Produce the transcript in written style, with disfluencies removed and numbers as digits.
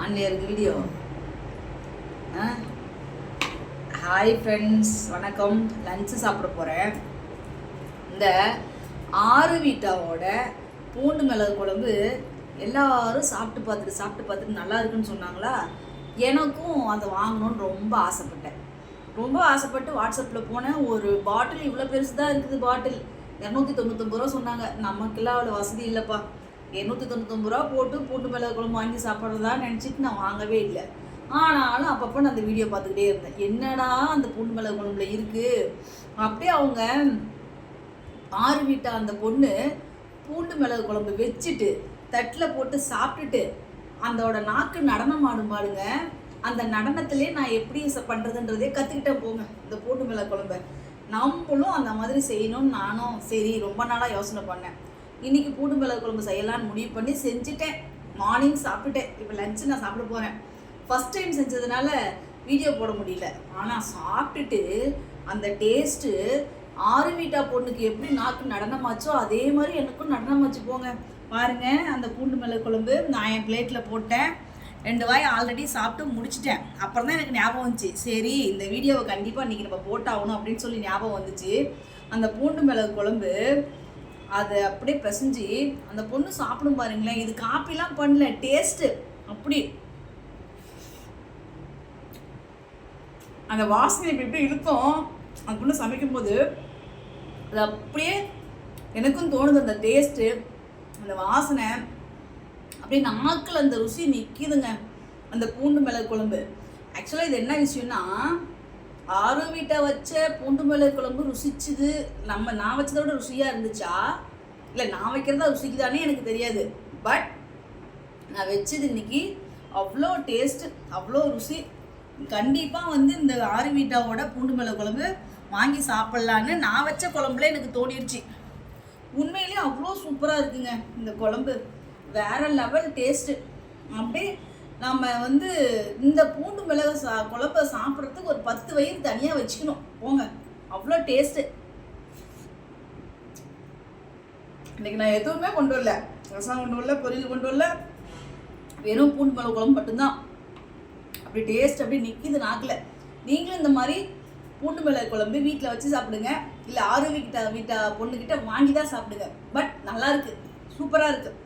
ஆன்லையா இருக்கு video. Hi friends, வணக்கம். Lunch சாப்பிட போகிறேன். இந்த ஆறு வீட்டாவோட பூண்டு மிளகு குழம்பு எல்லாரும் சாப்பிட்டு பார்த்துட்டு நல்லா இருக்குன்னு சொன்னாங்களா. எனக்கும் அதை வாங்கணும்னு ரொம்ப ஆசைப்பட்டு வாட்ஸ்அப்பில் போனேன். ஒரு பாட்டில் இவ்வளோ பெருசு தான் இருக்குது. பாட்டில் 299 ரூபா சொன்னாங்க. நமக்கெல்லாம் அவ்வளோ வசதி இல்லைப்பா. 299 ரூபா போட்டு பூண்டு மிளகு குழம்பு வாங்கி சாப்பிட்றதா நினச்சிட்டு நான் வாங்கவே இல்லை. ஆனாலும் அப்பப்போ நான் அந்த வீடியோ பார்த்துக்கிட்டே இருந்தேன். என்னடா அந்த பூண்டு மிளகு குழம்புல இருக்குது. அப்படியே அவங்க ஆறு வீட்டை அந்த பொண்ணு பூண்டு மிளகு குழம்பு வச்சுட்டு தட்டில் போட்டு சாப்பிட்டுட்டு அதோட நாக்கு நடனம் ஆடுங்க. அந்த நடனத்திலே நான் எப்படி பண்ணுறதுன்றதே கற்றுக்கிட்டேன். போங்க இந்த பூண்டு மிளகு குழம்பை நம்மளும் அந்த மாதிரி செய்யணும்னு நானும் சரி ரொம்ப நாளாக யோசனை பண்ணேன். இன்றைக்கி பூண்டு மிளகு குழம்பு செய்யலான்னு முடிவு பண்ணி செஞ்சுட்டேன். மார்னிங் சாப்பிட்டுட்டேன். இப்போ லஞ்சு நான் சாப்பிட போகிறேன். ஃபஸ்ட் டைம் செஞ்சதுனால வீடியோ போட முடியல. ஆனால் சாப்பிட்டுட்டு அந்த டேஸ்ட்டு ஆறு வீட்டா பொண்ணுக்கு எப்படி நாக்கு நடனமாச்சோ அதே மாதிரி எனக்கும் நடனமாச்சு. போங்க பாருங்கள் அந்த பூண்டு மிளகு குழம்பு நான் என் பிளேட்டில் போட்டேன். 2 வாய் ஆல்ரெடி சாப்பிட்டு முடிச்சிட்டேன். அப்புறம் தான் எனக்கு ஞாபகம் வந்துச்சு, சரி இந்த வீடியோவை கண்டிப்பாக இன்றைக்கி நம்ம போட்டாகணும் அப்படின்னு சொல்லி ஞாபகம் வந்துச்சு. அந்த பூண்டு மிளகு குழம்பு அதை அப்படியே பிசைஞ்சு அந்த பொண்ணு சாப்பிடும் பாருங்களேன். இது காப்பிலாம் பண்ணல, டேஸ்ட்டு அப்படி அந்த வாசனை இப்படி இருக்கும். அந்த பொண்ணு சமைக்கும்போது அது அப்படியே எனக்கும் தோணுது. அந்த டேஸ்ட்டு, அந்த வாசனை அப்படியே நாக்கில் அந்த ருசி நிற்கிதுங்க. அந்த பூண்டு மிளகு குழம்பு ஆக்சுவலாக இது என்ன விஷயம்னா, ஆறு வீட்டை வச்ச பூண்டு மிளகு குழம்பு ருசிச்சுது நான் வச்சதோட ருசியாக இருந்துச்சா இல்லை நான் வைக்கிறதா ருசிக்குதானே எனக்கு தெரியாது. பட் நான் வச்சது இன்னைக்கு அவ்வளோ டேஸ்ட்டு, அவ்வளோ ருசி. கண்டிப்பாக இந்த ஆறு வீட்டாவோட பூண்டு மிளகு குழம்பு வாங்கி சாப்பிட்லான்னு நான் வச்ச குழம்புல எனக்கு தோணிடுச்சு. உண்மையிலேயே அவ்வளோ சூப்பராக இருக்குங்க இந்த குழம்பு. வேறு லெவல் டேஸ்ட்டு. அப்படியே நம்ம இந்த பூண்டு மிளகு குழம்பை சாப்பிட்றதுக்கு ஒரு 10 வயிறு தனியாக வச்சுக்கணும். போங்க அவ்வளோ டேஸ்ட்டு. இன்றைக்கி நான் எதுவுமே கொண்டு வரல, ரசம் கொண்டு வரல, பொரியல் கொண்டு வரல, வெறும் பூண்டு மிளகு குழம்பு மட்டும்தான். அப்படி டேஸ்ட் அப்படி நிற்கிது நாக்கில். நீங்களும் இந்த மாதிரி பூண்டு மிளகு குழம்பு வீட்டில் வச்சு சாப்பிடுங்க. இல்லை ஆறு வீட்டா பொண்ணுக்கிட்ட வாங்கி தான் சாப்பிடுங்க. பட் நல்லா இருக்குது, சூப்பராக இருக்குது.